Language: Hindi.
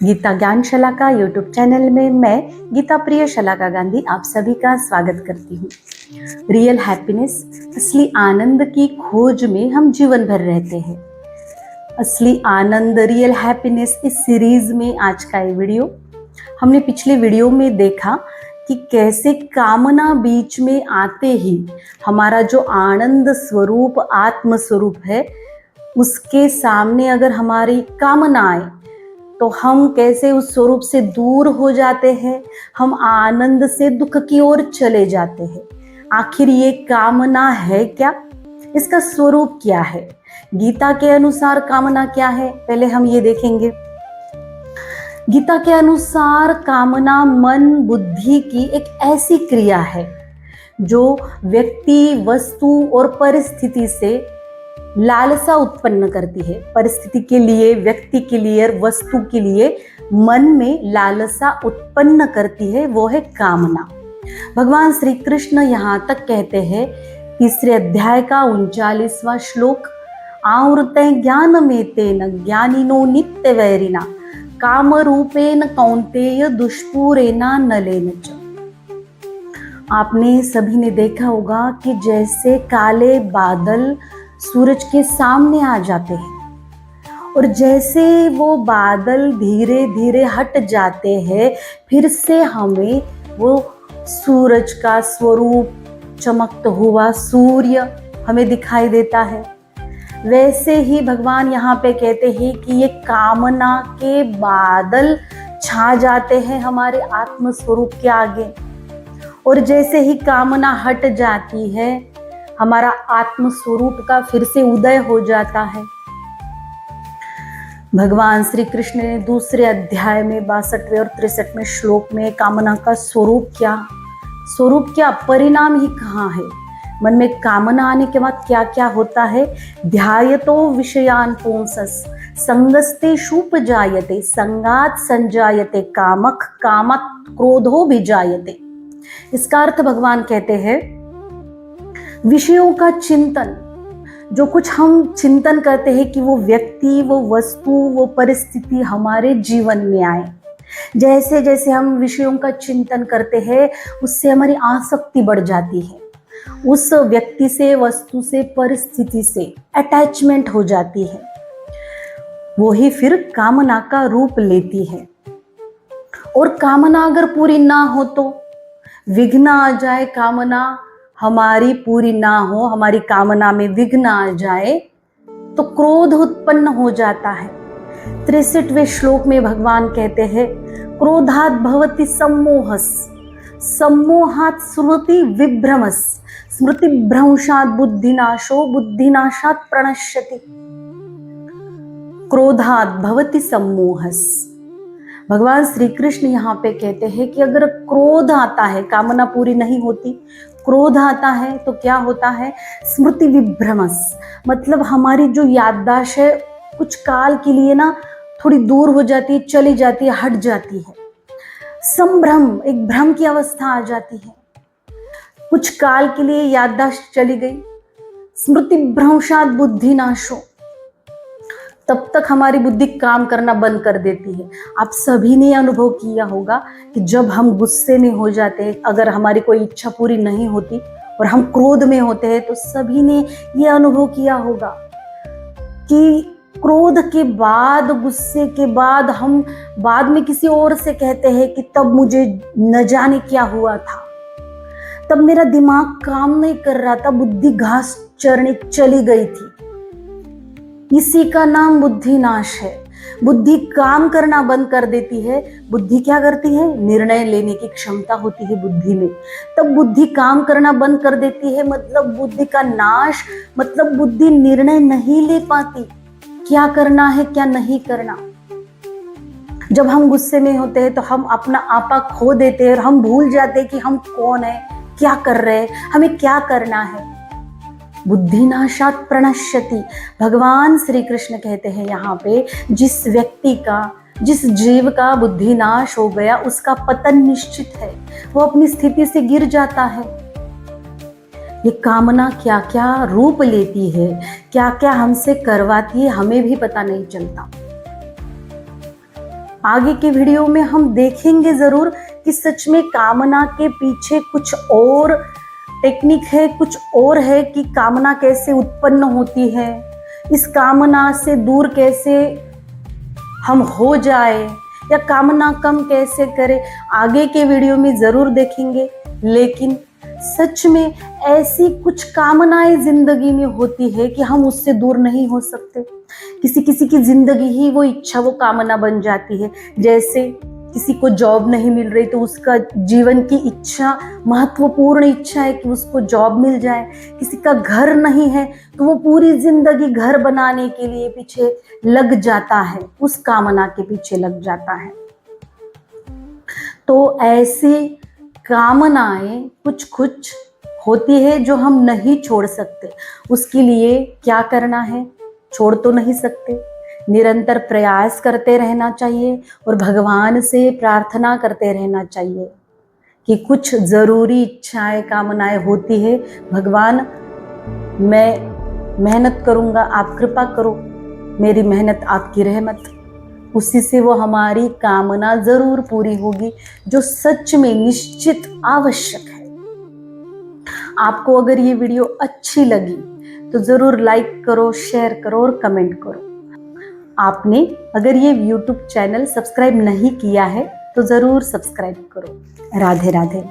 गीता ज्ञान शलाका यूट्यूब चैनल में मैं गीता प्रिय शलाका गांधी आप सभी का स्वागत करती हूँ। रियल हैप्पीनेस, असली आनंद की खोज में हम जीवन भर रहते हैं। असली आनंद, रियल हैप्पीनेस इस सीरीज में आज का ये वीडियो। हमने पिछले वीडियो में देखा कि कैसे कामना बीच में आते ही हमारा जो आनंद स्वरूप, आत्म स्वरूप है, उसके सामने अगर हमारी कामना आए तो हम कैसे उस स्वरूप से दूर हो जाते हैं, हम आनंद से दुख की ओर चले जाते हैं। आखिर ये कामना है क्या? इसका स्वरूप क्या है? गीता के अनुसार कामना क्या है, पहले हम ये देखेंगे। गीता के अनुसार कामना मन बुद्धि की एक ऐसी क्रिया है जो व्यक्ति, वस्तु और परिस्थिति से लालसा उत्पन्न करती है। परिस्थिति के लिए, व्यक्ति के लिए, वस्तु के लिए मन में लालसा उत्पन्न करती है, वो है कामना। भगवान श्री कृष्ण यहाँ तक कहते हैं, तीसरे अध्याय का 39वां श्लोक, आवृते ज्ञान में तेन ज्ञानिनो नित्य वैरिना काम रूपेन कौन्तेय दुष्पूरेना नलेन च। आपने सभी ने देखा होगा कि जैसे काले बादल सूरज के सामने आ जाते हैं और जैसे वो बादल धीरे धीरे हट जाते हैं, फिर से हमें वो सूरज का स्वरूप, चमकता हुआ सूर्य हमें दिखाई देता है। वैसे ही भगवान यहाँ पे कहते हैं कि ये कामना के बादल छा जाते हैं हमारे आत्म स्वरूप के आगे, और जैसे ही कामना हट जाती है, हमारा आत्म स्वरूप का फिर से उदय हो जाता है। भगवान श्री कृष्ण ने दूसरे अध्याय में 62वें और 63वें श्लोक में कामना का स्वरूप क्या, परिणाम ही कहाँ है, मन में कामना आने के बाद क्या क्या होता है। ध्यायतो विषयान पुंसस संगस्ते शूप जायते संगात संजायते कामक कामत क्रोधो भी जायते। इसका अर्थ भगवान कहते हैं, विषयों का चिंतन, जो कुछ हम चिंतन करते हैं कि वो व्यक्ति, वो वस्तु, वो परिस्थिति हमारे जीवन में आए, जैसे जैसे हम विषयों का चिंतन करते हैं उससे हमारी आसक्ति बढ़ जाती है, उस व्यक्ति से, वस्तु से, परिस्थिति से अटैचमेंट हो जाती है, वो ही फिर कामना का रूप लेती है। और कामना अगर पूरी ना हो तो विघ्न आ जाए, कामना हमारी पूरी ना हो, हमारी कामना में विघ्न आ जाए तो क्रोध उत्पन्न हो जाता है। 63वें श्लोक में भगवान कहते हैं, क्रोधात् भवति सम्मोहस सम्मोहात् स्मृति विभ्रमस स्मृति भ्रंशात् बुद्धिनाशो बुद्धिनाशात् प्रणश्यति। क्रोधात् भवति सम्मोहस, भगवान श्री कृष्ण यहाँ पे कहते हैं कि अगर क्रोध आता है, कामना पूरी नहीं होती, क्रोध आता है तो क्या होता है, स्मृति विभ्रमस, मतलब हमारी जो याददाश्त है कुछ काल के लिए ना थोड़ी दूर हो जाती है, चली जाती है, हट जाती है। संभ्रम, एक भ्रम की अवस्था आ जाती है, कुछ काल के लिए याददाश्त चली गई। स्मृति भ्रंशात् बुद्धिनाशो, तब तक हमारी बुद्धि काम करना बंद कर देती है। आप सभी ने अनुभव किया होगा कि जब हम गुस्से में हो जाते हैं, अगर हमारी कोई इच्छा पूरी नहीं होती और हम क्रोध में होते हैं, तो सभी ने ये अनुभव किया होगा कि क्रोध के बाद, गुस्से के बाद हम बाद में किसी और से कहते हैं कि तब मुझे न जाने क्या हुआ था, तब मेरा दिमाग काम नहीं कर रहा था, बुद्धि घास चरने चली गई थी। इसी का नाम बुद्धि नाश है। बुद्धि काम करना बंद कर देती है। बुद्धि क्या करती है? निर्णय लेने की क्षमता होती है बुद्धि में, तब बुद्धि काम करना बंद कर देती है, मतलब बुद्धि का नाश, मतलब बुद्धि निर्णय नहीं ले पाती, क्या करना है क्या नहीं करना। जब हम गुस्से में होते हैं तो हम अपना आपा खो देते हैं और हम भूल जाते हैं कि हम कौन है, क्या कर रहे हैं, हमें क्या करना है। बुद्धिनाशात् प्रणश्यति, भगवान श्री कृष्ण कहते हैं यहाँ पे, जिस व्यक्ति का, जिस जीव का बुद्धि नाश हो गया उसका पतन निश्चित है, वो अपनी स्थिति से गिर जाता है। ये कामना क्या क्या रूप लेती है, क्या क्या हमसे करवाती है, हमें भी पता नहीं चलता। आगे के वीडियो में हम देखेंगे ज़रूर कि सच में कामना के पीछे कुछ और टेक्निक है, कुछ और है कि कामना कैसे उत्पन्न होती है, इस कामना से दूर कैसे हम हो जाए या कामना कम कैसे करें, आगे के वीडियो में ज़रूर देखेंगे। लेकिन सच में ऐसी कुछ कामनाएं जिंदगी में होती है कि हम उससे दूर नहीं हो सकते। किसी किसी की जिंदगी ही वो इच्छा, वो कामना बन जाती है। जैसे किसी को जॉब नहीं मिल रही तो उसका जीवन की इच्छा, महत्वपूर्ण इच्छा है कि उसको जॉब मिल जाए। किसी का घर नहीं है तो वो पूरी जिंदगी घर बनाने के लिए पीछे लग जाता है, उस कामना के पीछे लग जाता है। तो ऐसी कामनाएं कुछ कुछ होती है जो हम नहीं छोड़ सकते। उसके लिए क्या करना है? छोड़ तो नहीं सकते, निरंतर प्रयास करते रहना चाहिए और भगवान से प्रार्थना करते रहना चाहिए कि कुछ ज़रूरी इच्छाएं, कामनाएं होती है। भगवान, मैं मेहनत करूँगा, आप कृपा करो, मेरी मेहनत आपकी रहमत, उसी से वो हमारी कामना ज़रूर पूरी होगी जो सच में निश्चित आवश्यक है। आपको अगर ये वीडियो अच्छी लगी तो ज़रूर लाइक करो, शेयर करो और कमेंट करो। आपने अगर ये YouTube चैनल सब्सक्राइब नहीं किया है तो ज़रूर सब्सक्राइब करो। राधे राधे।